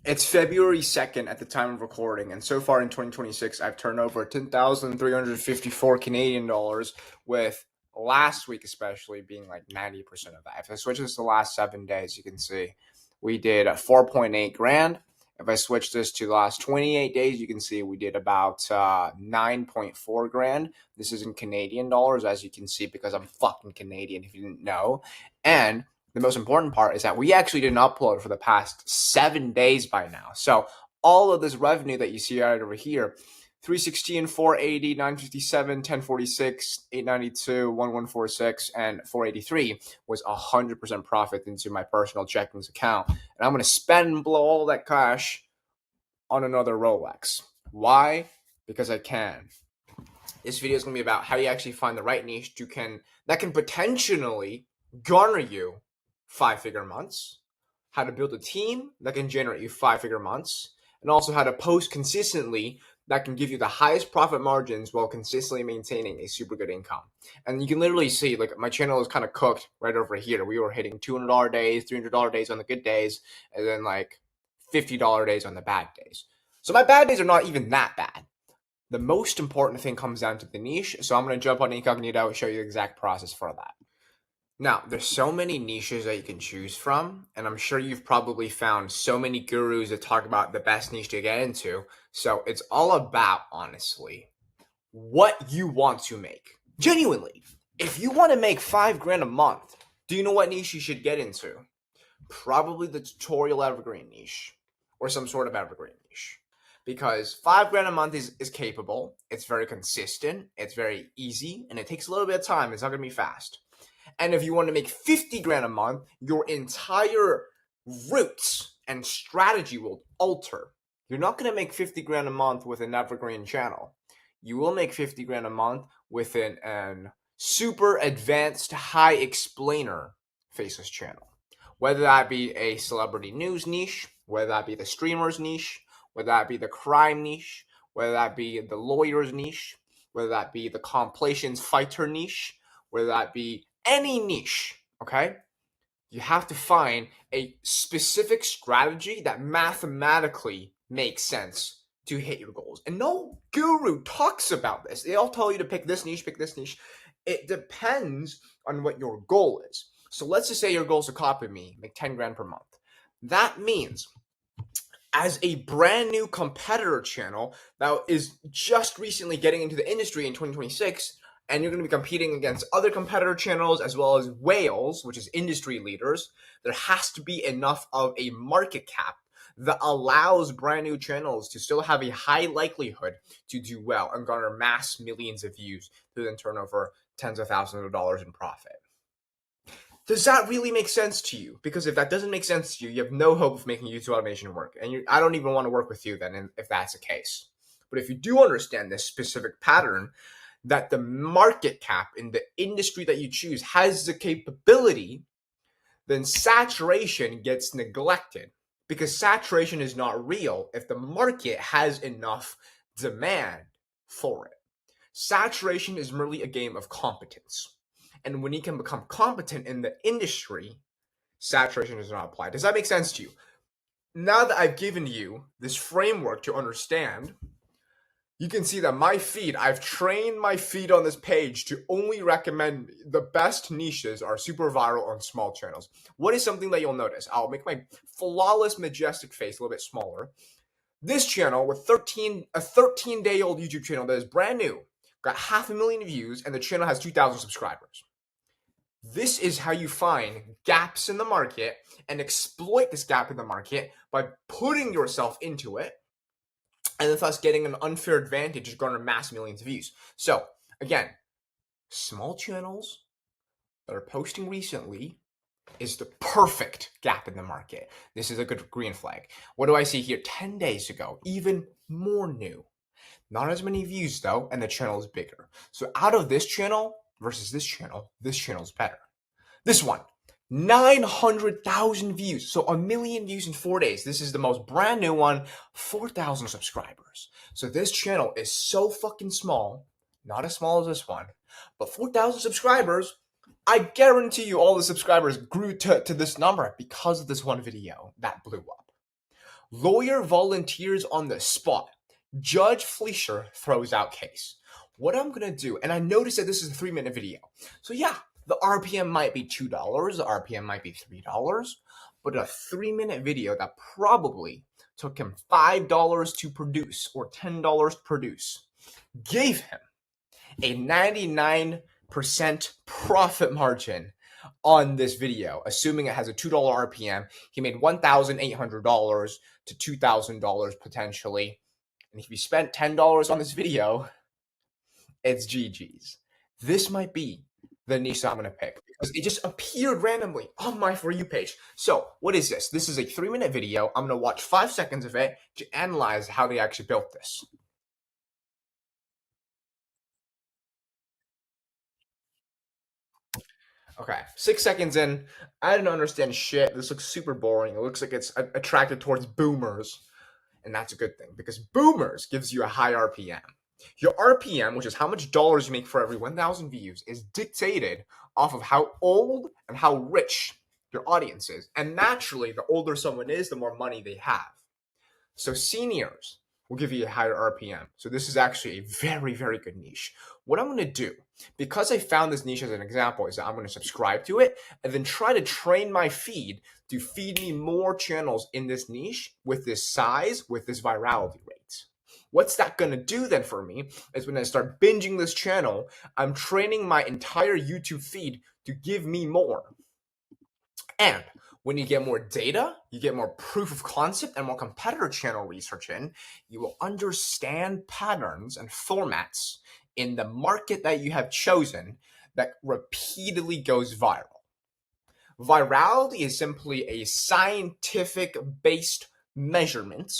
It's February 2nd at the time of recording, and so far in 2026, I've turned over 10,354 Canadian dollars, with last week especially being like 90% of that. If I switch this to the last 7 days, you can see we did 4.8 grand. If I switch this to the last 28 days, you can see we did about 9.4 grand. This is in Canadian dollars, as you can see, because I'm fucking Canadian, if you didn't know. And the most important part is that we actually didn't upload for the past 7 days by now. So all of this revenue that you see right over here, 316, 480, 957, 1046, 892, 1146, and 483 was 100% profit into my personal checkings account. And I'm going to spend and blow all that cash on another Rolex. Why? Because I can. This video is going to be about how you actually find the right niche that can potentially garner you 5-figure months, how to build a team that can generate you 5-figure months, and also how to post consistently that can give you the highest profit margins while consistently maintaining a super good income. And you can literally see, like, my channel is kind of cooked right over here. We were hitting $200 days, $300 days on the good days, and then like $50 days on the bad days. So my bad days are not even that bad. The most important thing comes down to the niche. So I'm going to jump on Incognito and show you the exact process for that. Now, there's so many niches that you can choose from, and I'm sure you've probably found so many gurus that talk about the best niche to get into. So it's all about, honestly, what you want to make. Genuinely, if you want to make 5 grand a month, do you know what niche you should get into? Probably the tutorial evergreen niche or some sort of evergreen niche. Because 5 grand a month is capable, it's very consistent, it's very easy, and it takes a little bit of time. It's not going to be fast. And if you want to make 50 grand a month, your entire routes and strategy will alter. You're not going to make 50 grand a month with an evergreen channel. You will make 50 grand a month with an super advanced high explainer faceless channel. Whether that be a celebrity news niche, whether that be the streamers niche, whether that be the crime niche, whether that be the lawyers niche, whether that be the compilations fighter niche, whether that be any niche, okay? You have to find a specific strategy that mathematically makes sense to hit your goals. And no guru talks about this. They all tell you to pick this niche, pick this niche. It depends on what your goal is. So let's just say your goal is to copy me, make 10 grand per month. That means as a brand new competitor channel that is just recently getting into the industry in 2026, and you're going to be competing against other competitor channels as well as whales, which is industry leaders, there has to be enough of a market cap that allows brand new channels to still have a high likelihood to do well and garner mass millions of views to then turn over tens of thousands of dollars in profit. Does that really make sense to you? Because if that doesn't make sense to you, you have no hope of making YouTube automation work. And I don't even want to work with you then if that's the case. But if you do understand this specific pattern, that the market cap in the industry that you choose has the capability, then saturation gets neglected, because saturation is not real if the market has enough demand for it. Saturation is merely a game of competence. And when you can become competent in the industry, saturation does not apply. Does that make sense to you? Now that I've given you this framework to understand, you can see that I've trained my feed on this page to only recommend the best niches are super viral on small channels. What is something that you'll notice? I'll make my flawless, majestic face a little bit smaller. This channel with a 13-day-old YouTube channel that is brand new, got 500,000 views, and the channel has 2,000 subscribers. This is how you find gaps in the market and exploit this gap in the market by putting yourself into it, and thus getting an unfair advantage to garner mass millions of views. So, again, small channels that are posting recently is the perfect gap in the market. This is a good green flag. What do I see here? 10 days ago, even more new. Not as many views though, and the channel is bigger. So out of this channel versus this channel is better. This one, 900,000 views. So 1 million views in 4 days. This is the most brand new one, 4,000 subscribers. So this channel is so fucking small, not as small as this one, but 4,000 subscribers. I guarantee you all the subscribers grew to this number because of this one video that blew up. Lawyer volunteers on the spot. Judge Fleischer throws out case. What I'm gonna do, and I noticed that this is a 3-minute video. So yeah, the RPM might be $2, the RPM might be $3, but a 3-minute video that probably took him $5 to produce or $10 to produce gave him a 99% profit margin on this video, assuming it has a $2 RPM. He made $1,800 to $2,000 potentially. And if you spent $10 on this video, it's GG's. This might be the niche I'm going to pick because it just appeared randomly on my For You page. So what is this? This is a 3-minute video. I'm going to watch 5 seconds of it to analyze how they actually built this. Okay, 6 seconds in, I didn't understand shit. This looks super boring. It looks like it's attracted towards boomers. And that's a good thing because boomers gives you a high RPM. Your RPM, which is how much dollars you make for every 1,000 views, is dictated off of how old and how rich your audience is. And naturally, the older someone is, the more money they have. So seniors will give you a higher RPM. So this is actually a very, very good niche. What I'm going to do, because I found this niche as an example, is that I'm going to subscribe to it and then try to train my feed to feed me more channels in this niche with this size, with this virality rate. What's that going to do then for me is when I start binging this channel, I'm training my entire YouTube feed to give me more. And when you get more data, you get more proof of concept and more competitor channel research in, you will understand patterns and formats in the market that you have chosen that repeatedly goes viral. Virality is simply a scientific-based measurement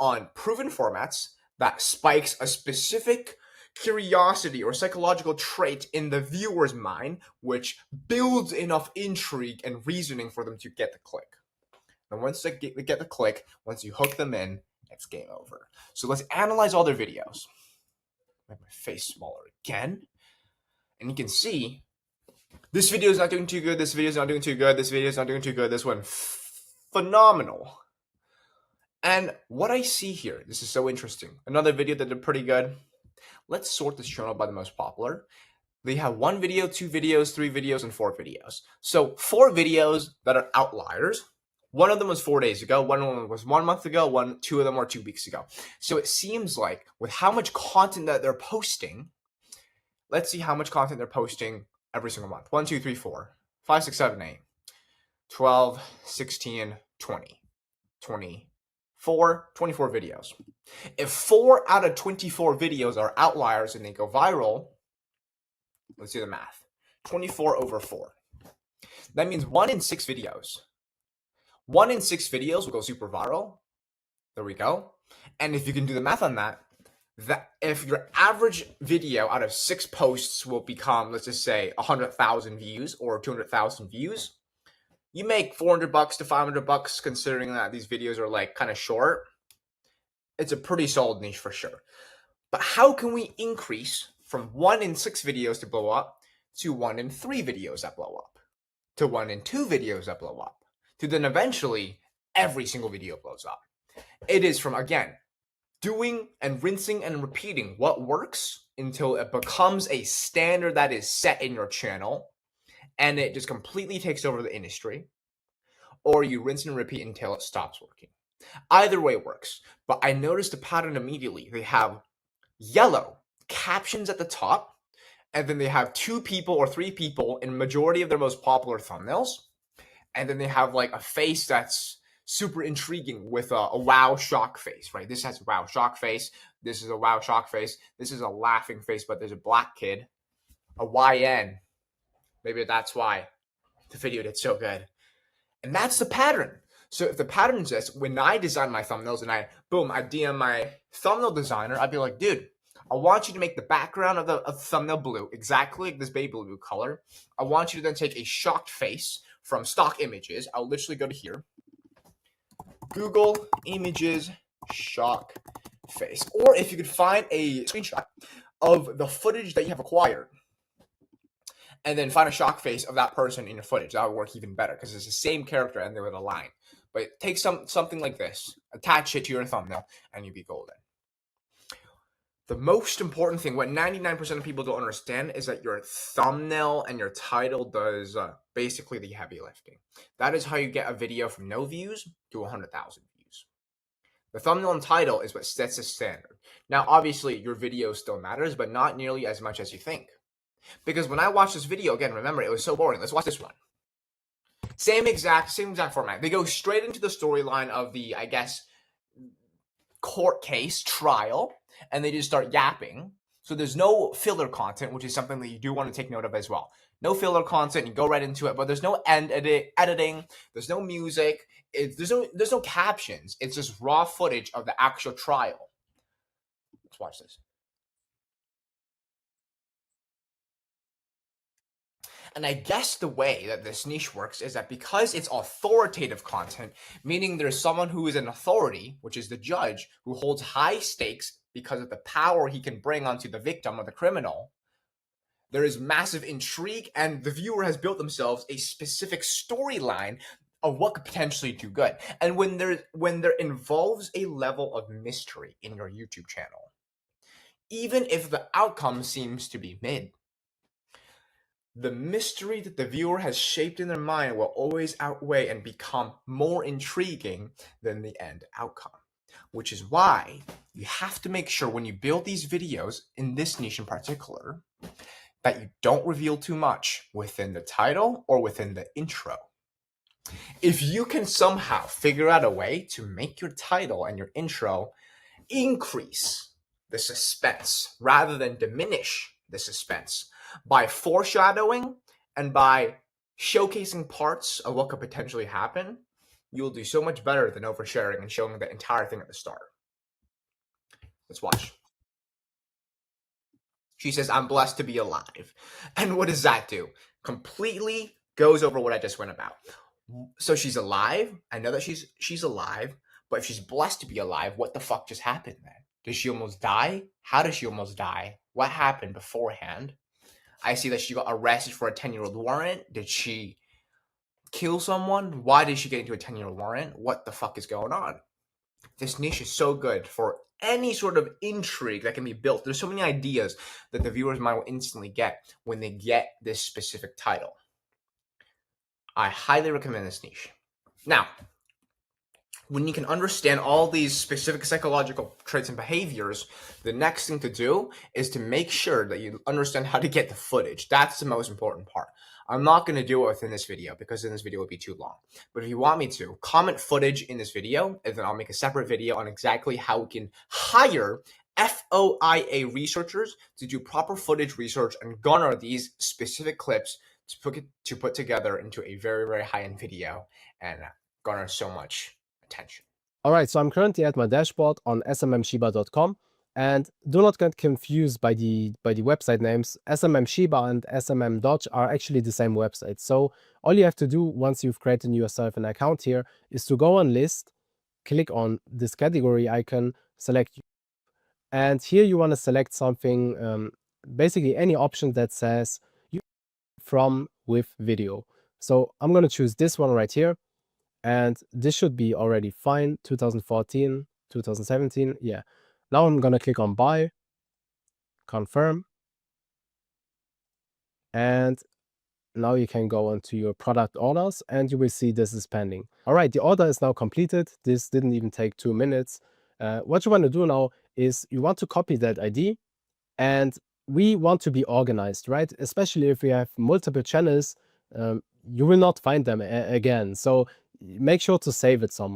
on proven formats that spikes a specific curiosity or psychological trait in the viewer's mind, which builds enough intrigue and reasoning for them to get the click. And once they get the click, once you hook them in, it's game over. So let's analyze all their videos. Make my face smaller again. And you can see this video is not doing too good, this video is not doing too good, this video is not doing too good, this one phenomenal. And what I see here, this is so interesting. Another video that did pretty good. Let's sort this channel by the most popular. They have 1 video, 2 videos, 3 videos, and 4 videos. So 4 videos that are outliers. One of them was 4 days ago. One of them was 1 month ago. 2 of them were 2 weeks ago. So it seems like with how much content that they're posting, let's see how much content they're posting every single month. 1, 2, 3, 4, 5, 6, 7, 8, 12, 16, 20, 24 videos. If 4 out of 24 videos are outliers and they go viral, let's do the math. 24 over 4. That means 1 in 6 videos. 1 in 6 videos will go super viral. There we go. And if you can do the math on that, if your average video out of 6 posts will become, let's just say, 100,000 views or 200,000 views, you make $400 to $500 considering that these videos are like kind of short. It's a pretty solid niche for sure. But how can we increase from 1 in 6 videos to blow up to 1 in 3 videos that blow up, to 1 in 2 videos that blow up, to then eventually every single video blows up? It is from, again, doing and rinsing and repeating what works until it becomes a standard that is set in your channel and it just completely takes over the industry, or you rinse and repeat until it stops working. Either way works, but I noticed a pattern immediately. They have yellow captions at the top, and then they have 2 people or 3 people in majority of their most popular thumbnails, and then they have like a face that's super intriguing with a wow shock face, right? This has a wow shock face. This is a wow shock face. This is a laughing face, but there's a black kid, a YN. Maybe that's why the video did so good. And that's the pattern. So if the pattern is this, when I design my thumbnails and I DM my thumbnail designer, I'd be like, dude, I want you to make the background of the thumbnail blue, exactly like this baby blue color. I want you to then take a shocked face from stock images. I'll literally go to here. Google images shock face. Or if you could find a screenshot of the footage that you have acquired, and then find a shock face of that person in your footage, that would work even better because it's the same character and they would align. But take something like this, attach it to your thumbnail, and you'd be golden. The most important thing, what 99% of people don't understand, is that your thumbnail and your title does basically the heavy lifting. That is how you get a video from no views to 100,000 views. The thumbnail and title is what sets the standard. Now, obviously, your video still matters, but not nearly as much as you think. Because when I watched this video, again, remember, it was so boring. Let's watch this one. Same exact format. They go straight into the storyline of the, I guess, court case trial, and they just start yapping. So there's no filler content, which is something that you do want to take note of as well. No filler content, you go right into it, but there's no editing, there's no music, there's no captions. It's just raw footage of the actual trial. Let's watch this. And I guess the way that this niche works is that because it's authoritative content, meaning there's someone who is an authority, which is the judge, who holds high stakes because of the power he can bring onto the victim or the criminal, there is massive intrigue, and the viewer has built themselves a specific storyline of what could potentially do good. And when there involves a level of mystery in your YouTube channel, even if the outcome seems to be mid, the mystery that the viewer has shaped in their mind will always outweigh and become more intriguing than the end outcome. Which is why you have to make sure when you build these videos, in this niche in particular, that you don't reveal too much within the title or within the intro. If you can somehow figure out a way to make your title and your intro increase the suspense rather than diminish the suspense, by foreshadowing and by showcasing parts of what could potentially happen, you'll do so much better than oversharing and showing the entire thing at the start. Let's watch. She says, "I'm blessed to be alive." And what does that do? Completely goes over what I just went about. So she's alive. I know that she's alive, but if she's blessed to be alive, what the fuck just happened then? Did she almost die? How did she almost die? What happened beforehand? I see that she got arrested for a 10-year-old warrant. Did she kill someone? Why did she get into a 10-year-old warrant? What the fuck is going on? This niche is so good for any sort of intrigue that can be built. There's so many ideas that the viewers might will instantly get when they get this specific title. I highly recommend this niche. Now, when you can understand all these specific psychological traits and behaviors, the next thing to do is to make sure that you understand how to get the footage. That's the most important part. I'm not going to do it within this video because then this video would be too long. But if you want me to, comment footage in this video, and then I'll make a separate video on exactly how we can hire FOIA researchers to do proper footage research and garner these specific clips to put together into a very, very high-end video and garner so much attention. All right, so I'm currently at my dashboard on smmshiba.com, and do not get confused by the website names. SMM Shiba and SMM Dodge are actually the same website. So all you have to do once you've created yourself an account here is to go on list, click on this category icon, select, and here you want to select something, basically any option that says from with video. So I'm going to choose this one right here. And this should be already fine. 2014, 2017. Yeah. Now I'm going to click on buy, confirm. And now you can go onto your product orders and you will see this is pending. All right. The order is now completed. This didn't even take 2 minutes. What you want to do now is you want to copy that ID, and we want to be organized, right? Especially if we have multiple channels, you will not find them again. So make sure to save it somewhere.